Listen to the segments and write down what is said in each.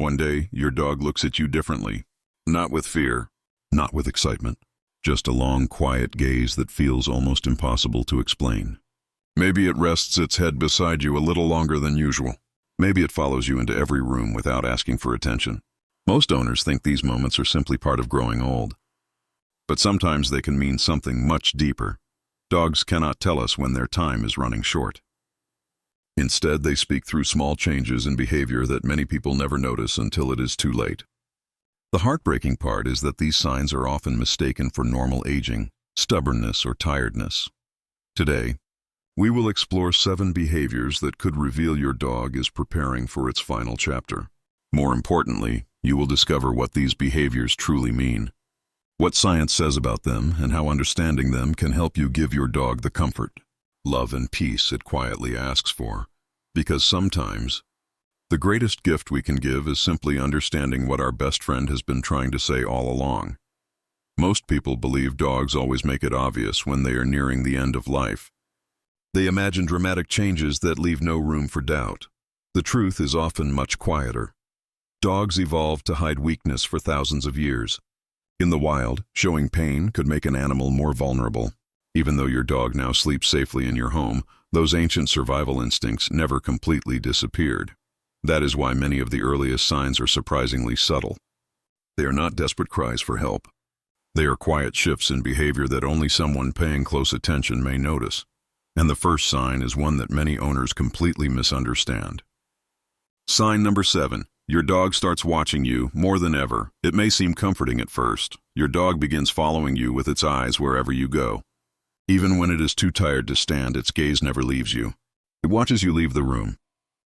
One day, your dog looks at you differently. Not with fear, not with excitement. Just a long, quiet gaze that feels almost impossible to explain. Maybe it rests its head beside you a little longer than usual. Maybe it follows you into every room without asking for attention. Most owners think these moments are simply part of growing old. But sometimes they can mean something much deeper. Dogs cannot tell us when their time is running short. Instead, they speak through small changes in behavior that many people never notice until it is too late. The heartbreaking part is that these signs are often mistaken for normal aging, stubbornness, or tiredness. Today, we will explore 7 behaviors that could reveal your dog is preparing for its final chapter. More importantly, you will discover what these behaviors truly mean, what science says about them, and how understanding them can help you give your dog the comfort, love, and peace it quietly asks for. Because sometimes, the greatest gift we can give is simply understanding what our best friend has been trying to say all along. Most people believe dogs always make it obvious when they are nearing the end of life. They imagine dramatic changes that leave no room for doubt. The truth is often much quieter. Dogs evolved to hide weakness for thousands of years. In the wild, showing pain could make an animal more vulnerable. Even though your dog now sleeps safely in your home, those ancient survival instincts never completely disappeared. That is why many of the earliest signs are surprisingly subtle. They are not desperate cries for help. They are quiet shifts in behavior that only someone paying close attention may notice. And the first sign is one that many owners completely misunderstand. Sign number 7. Your dog starts watching you more than ever. It may seem comforting at first. Your dog begins following you with its eyes wherever you go. Even when it is too tired to stand, its gaze never leaves you. It watches you leave the room.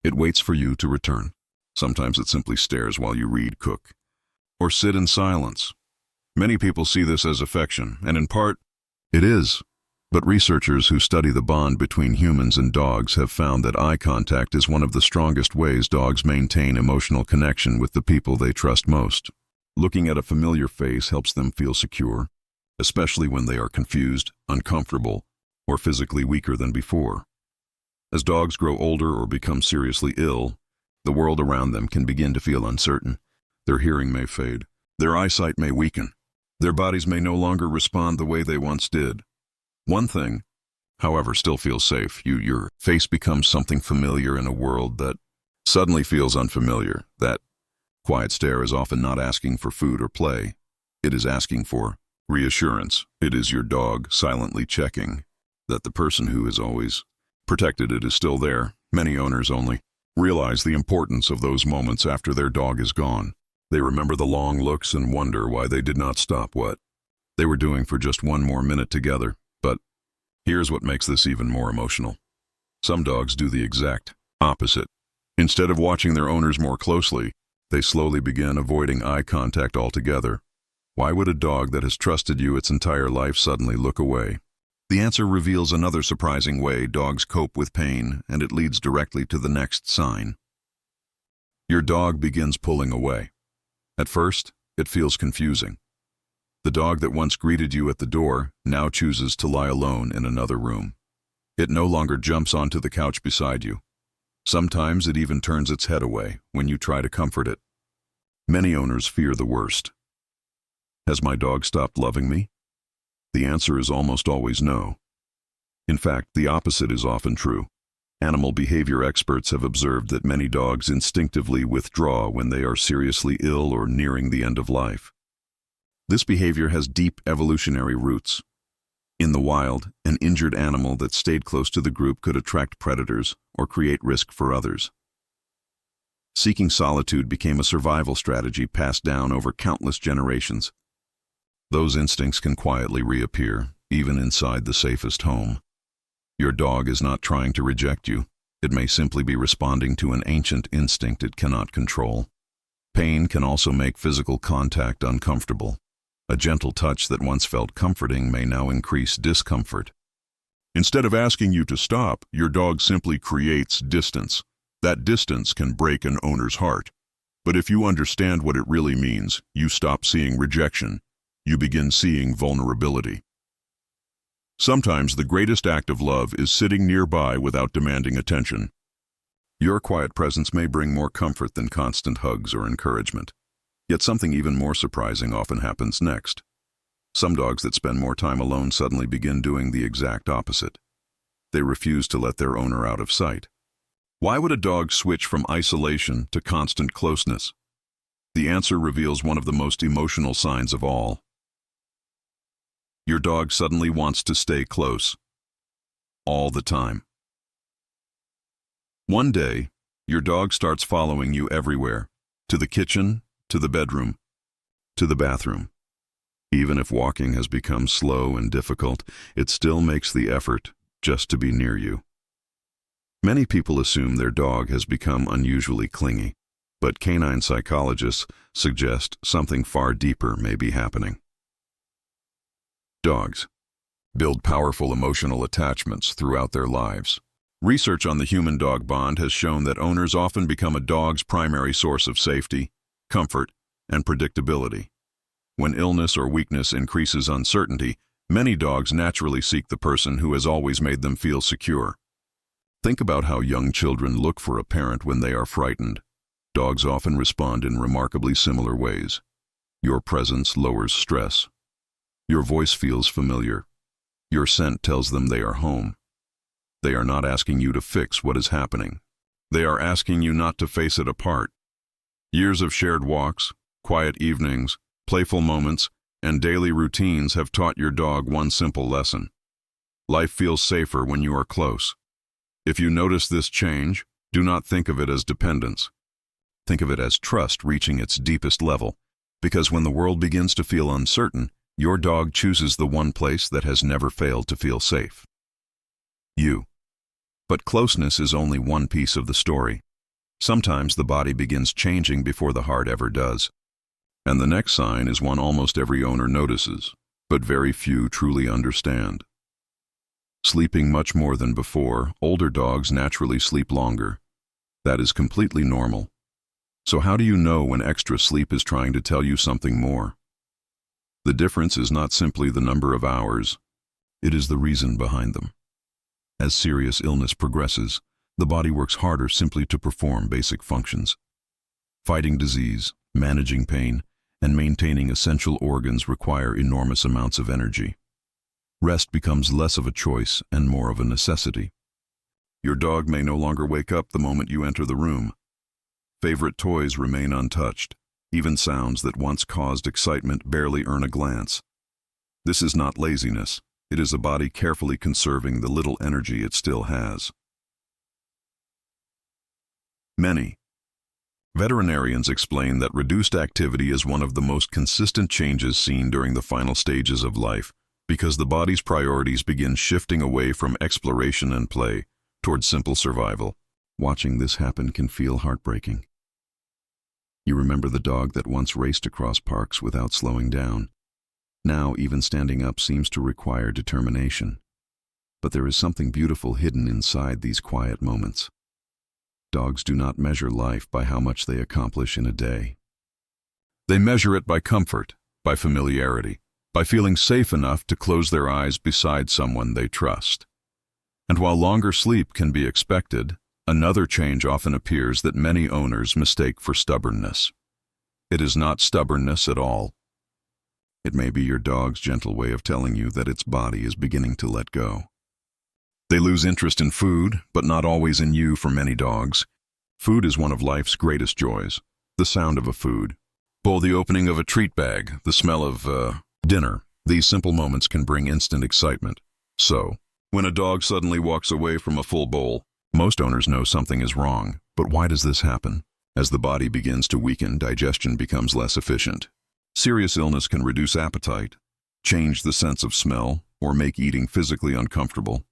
It waits for you to return. Sometimes it simply stares while you read, cook, or sit in silence. Many people see this as affection, and in part, it is. But researchers who study the bond between humans and dogs have found that eye contact is one of the strongest ways dogs maintain emotional connection with the people they trust most. Looking at a familiar face helps them feel secure, especially when they are confused, uncomfortable, or physically weaker than before. As dogs grow older or become seriously ill, the world around them can begin to feel uncertain. Their hearing may fade. Their eyesight may weaken. Their bodies may no longer respond the way they once did. One thing, however, still feels safe. Your face becomes something familiar in a world that suddenly feels unfamiliar. That quiet stare is often not asking for food or play. It is asking for reassurance. It is your dog silently checking that the person who has always protected it is still there. Many owners only realize the importance of those moments after their dog is gone. They remember the long looks and wonder why they did not stop what they were doing for just one more minute together. But here's what makes this even more emotional. Some dogs do the exact opposite. Instead of watching their owners more closely, they slowly begin avoiding eye contact altogether. Why would a dog that has trusted you its entire life suddenly look away? The answer reveals another surprising way dogs cope with pain, and it leads directly to the next sign. Your dog begins pulling away. At first, it feels confusing. The dog that once greeted you at the door now chooses to lie alone in another room. It no longer jumps onto the couch beside you. Sometimes it even turns its head away when you try to comfort it. Many owners fear the worst. Has my dog stopped loving me? The answer is almost always no. In fact, the opposite is often true. Animal behavior experts have observed that many dogs instinctively withdraw when they are seriously ill or nearing the end of life. This behavior has deep evolutionary roots. In the wild, an injured animal that stayed close to the group could attract predators or create risk for others. Seeking solitude became a survival strategy passed down over countless generations. Those instincts can quietly reappear, even inside the safest home. Your dog is not trying to reject you. It may simply be responding to an ancient instinct it cannot control. Pain can also make physical contact uncomfortable. A gentle touch that once felt comforting may now increase discomfort. Instead of asking you to stop, your dog simply creates distance. That distance can break an owner's heart. But if you understand what it really means, you stop seeing rejection. You begin seeing vulnerability. Sometimes the greatest act of love is sitting nearby without demanding attention. Your quiet presence may bring more comfort than constant hugs or encouragement. Yet something even more surprising often happens next. Some dogs that spend more time alone suddenly begin doing the exact opposite. They refuse to let their owner out of sight. Why would a dog switch from isolation to constant closeness? The answer reveals one of the most emotional signs of all. Your dog suddenly wants to stay close. All the time. One day, your dog starts following you everywhere. To the kitchen, to the bedroom, to the bathroom. Even if walking has become slow and difficult, it still makes the effort just to be near you. Many people assume their dog has become unusually clingy, but canine psychologists suggest something far deeper may be happening. Dogs build powerful emotional attachments throughout their lives. Research on the human-dog bond has shown that owners often become a dog's primary source of safety, comfort, and predictability. When illness or weakness increases uncertainty, many dogs naturally seek the person who has always made them feel secure. Think about how young children look for a parent when they are frightened. Dogs often respond in remarkably similar ways. Your presence lowers stress. Your voice feels familiar. Your scent tells them they are home. They are not asking you to fix what is happening. They are asking you not to face it apart. Years of shared walks, quiet evenings, playful moments, and daily routines have taught your dog one simple lesson. Life feels safer when you are close. If you notice this change, do not think of it as dependence. Think of it as trust reaching its deepest level, because when the world begins to feel uncertain, your dog chooses the one place that has never failed to feel safe. You. But closeness is only one piece of the story. Sometimes the body begins changing before the heart ever does. And the next sign is one almost every owner notices, but very few truly understand. Sleeping much more than before, older dogs naturally sleep longer. That is completely normal. So how do you know when extra sleep is trying to tell you something more? The difference is not simply the number of hours, it is the reason behind them. As serious illness progresses, the body works harder simply to perform basic functions. Fighting disease, managing pain, and maintaining essential organs require enormous amounts of energy. Rest becomes less of a choice and more of a necessity. Your dog may no longer wake up the moment you enter the room. Favorite toys remain untouched. Even sounds that once caused excitement barely earn a glance. This is not laziness. It is a body carefully conserving the little energy it still has. Many veterinarians explain that reduced activity is one of the most consistent changes seen during the final stages of life, because the body's priorities begin shifting away from exploration and play towards simple survival. Watching this happen can feel heartbreaking. You remember the dog that once raced across parks without slowing down. Now, even standing up seems to require determination. But there is something beautiful hidden inside these quiet moments. Dogs do not measure life by how much they accomplish in a day. They measure it by comfort, by familiarity, by feeling safe enough to close their eyes beside someone they trust. And while longer sleep can be expected, another change often appears that many owners mistake for stubbornness. It is not stubbornness at all. It may be your dog's gentle way of telling you that its body is beginning to let go. They lose interest in food, but not always in you for many dogs. Food is one of life's greatest joys. The sound of a food bowl, the opening of a treat bag, the smell of dinner. These simple moments can bring instant excitement. So, when a dog suddenly walks away from a full bowl, most owners know something is wrong. But why does this happen? As the body begins to weaken, digestion becomes less efficient. Serious illness can reduce appetite, change the sense of smell, or make eating physically uncomfortable.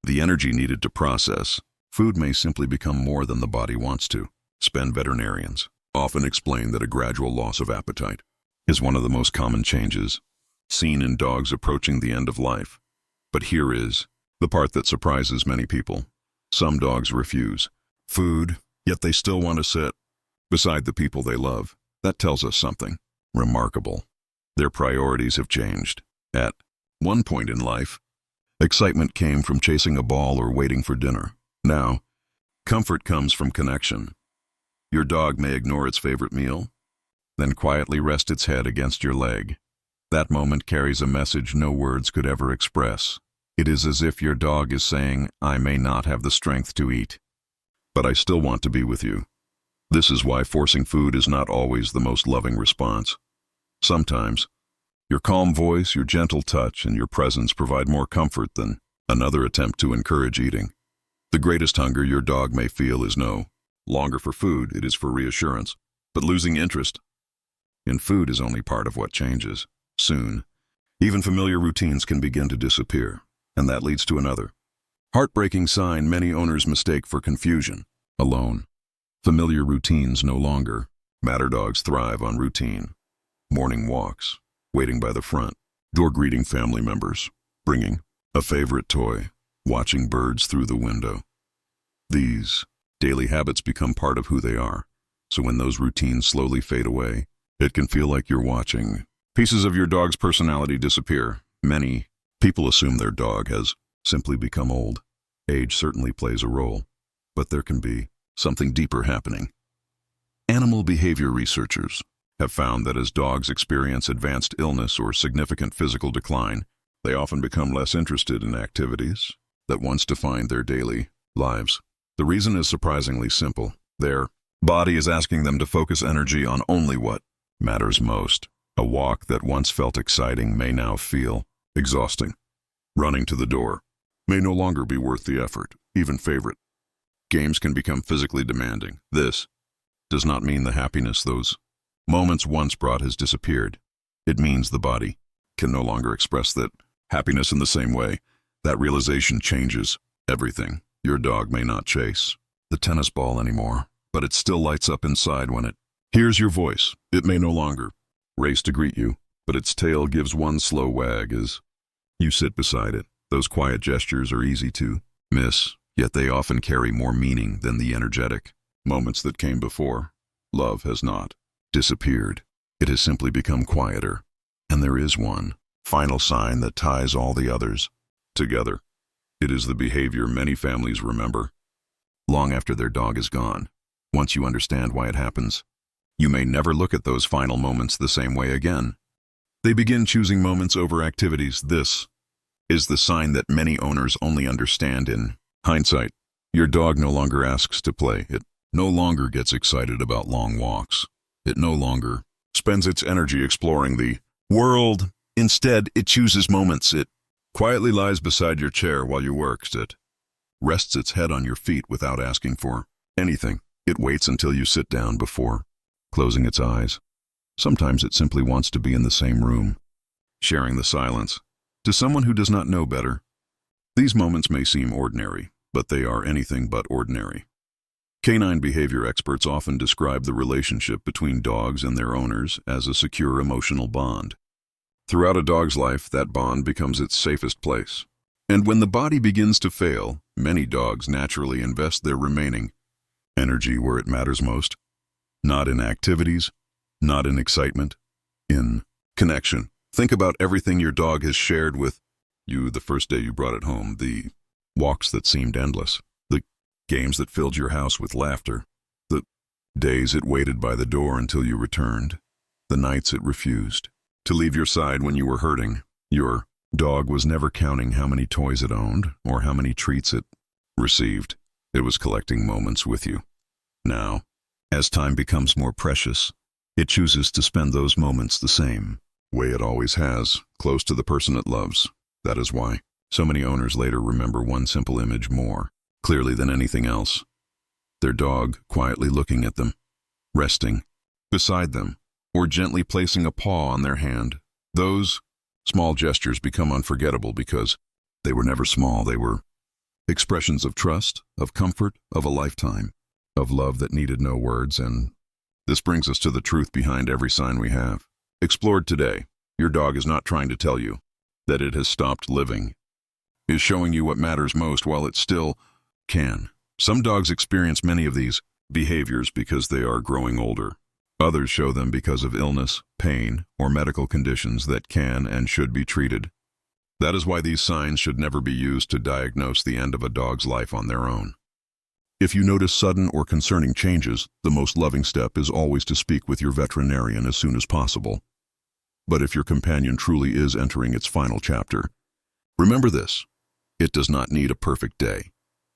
The energy needed to process food may simply become more than the body wants to. Veterinarians often explain that a gradual loss of appetite is one of the most common changes seen in dogs approaching the end of life. But here is the part that surprises many people. Some dogs refuse food, yet they still want to sit beside the people they love. That tells us something remarkable. Their priorities have changed. At one point in life, excitement came from chasing a ball or waiting for dinner. Now, Comfort comes from connection. Your dog may ignore its favorite meal, then quietly rest its head against your leg. That moment carries a message no words could ever express. It is as if your dog is saying, I may not have the strength to eat, but I still want to be with you. This is why forcing food is not always the most loving response. Sometimes, your calm voice, your gentle touch, and your presence provide more comfort than another attempt to encourage eating. The greatest hunger your dog may feel is no longer for food, it is for reassurance. But losing interest in food is only part of what changes. Soon, even familiar routines can begin to disappear, and that leads to another heartbreaking sign many owners mistake for confusion. Alone. Familiar routines no longer matter. Dogs thrive on routine. Morning walks, waiting by the front door, greeting family members, bringing a favorite toy, watching birds through the window. These daily habits become part of who they are. So when those routines slowly fade away, it can feel like you're watching pieces of your dog's personality disappear. Many people assume their dog has simply become old. Age certainly plays a role, but there can be something deeper happening. Animal behavior researchers have found that as dogs experience advanced illness or significant physical decline, they often become less interested in activities that once defined their daily lives. The reason is surprisingly simple. Their body is asking them to focus energy on only what matters most. A walk that once felt exciting may now feel exhausting. Running to the door may no longer be worth the effort. Even favorite games can become physically demanding. This does not mean the happiness those moments once brought has disappeared. It means the body can no longer express that happiness in the same way. That realization changes everything. Your dog may not chase the tennis ball anymore, but it still lights up inside when it hears your voice. It may no longer race to greet you, but its tail gives one slow wag as you sit beside it. Those quiet gestures are easy to miss, yet they often carry more meaning than the energetic moments that came before. Love has not disappeared. It has simply become quieter. And there is one final sign that ties all the others together. It is the behavior many families remember long after their dog is gone. Once you understand why it happens, you may never look at those final moments the same way again. They begin choosing moments over activities. This is the sign that many owners only understand in hindsight. Your dog no longer asks to play. It no longer gets excited about long walks. It no longer spends its energy exploring the world. Instead, it chooses moments. It quietly lies beside your chair while you work. It rests its head on your feet without asking for anything. It waits until you sit down before closing its eyes. Sometimes it simply wants to be in the same room, sharing the silence. To someone who does not know better, these moments may seem ordinary, but they are anything but ordinary. Canine behavior experts often describe the relationship between dogs and their owners as a secure emotional bond. Throughout a dog's life, that bond becomes its safest place. And when the body begins to fail, many dogs naturally invest their remaining energy where it matters most. Not in activities, not in excitement, in connection. Think about everything your dog has shared with you the first day you brought it home, the walks that seemed endless, the games that filled your house with laughter, the days it waited by the door until you returned, the nights it refused to leave your side when you were hurting. Your dog was never counting how many toys it owned or how many treats it received. It was collecting moments with you. Now, as time becomes more precious, it chooses to spend those moments the same way it always has, close to the person it loves. That is why so many owners later remember one simple image more clearly than anything else. Their dog quietly looking at them, resting beside them, or gently placing a paw on their hand. Those small gestures become unforgettable because they were never small. They were expressions of trust, of comfort, of a lifetime, of love that needed no words. And this brings us to the truth behind every sign we have explored today. Your dog is not trying to tell you that it has stopped living. It is showing you what matters most while it still can. Some dogs experience many of these behaviors because they are growing older. Others show them because of illness, pain, or medical conditions that can and should be treated. That is why these signs should never be used to diagnose the end of a dog's life on their own. If you notice sudden or concerning changes, the most loving step is always to speak with your veterinarian as soon as possible. But if your companion truly is entering its final chapter, remember this: it does not need a perfect day.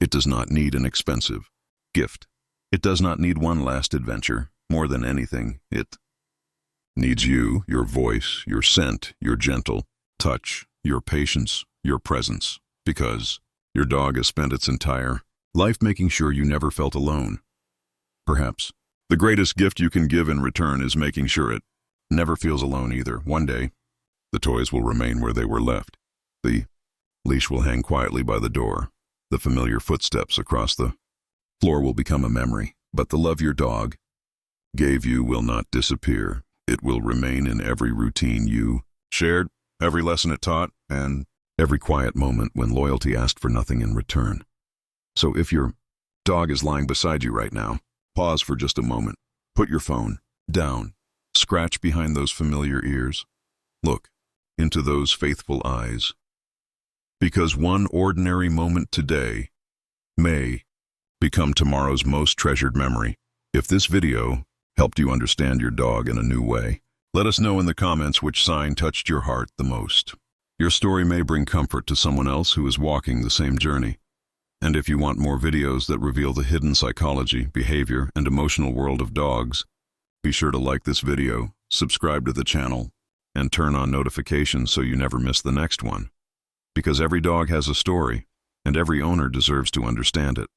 It does not need an expensive gift. It does not need one last adventure. More than anything, it needs you, your voice, your scent, your gentle touch, your patience, your presence, because your dog has spent its entire life making sure you never felt alone. Perhaps the greatest gift you can give in return is making sure it never feels alone either. One day, the toys will remain where they were left. The leash will hang quietly by the door. The familiar footsteps across the floor will become a memory. But the love your dog gave you will not disappear. It will remain in every routine you shared, every lesson it taught, and every quiet moment when loyalty asked for nothing in return. So if your dog is lying beside you right now, pause for just a moment. Put your phone down. Scratch behind those familiar ears. Look into those faithful eyes. Because one ordinary moment today may become tomorrow's most treasured memory. If this video helped you understand your dog in a new way, let us know in the comments which sign touched your heart the most. Your story may bring comfort to someone else who is walking the same journey. And if you want more videos that reveal the hidden psychology, behavior, and emotional world of dogs, be sure to like this video, subscribe to the channel, and turn on notifications so you never miss the next one. Because every dog has a story, and every owner deserves to understand it.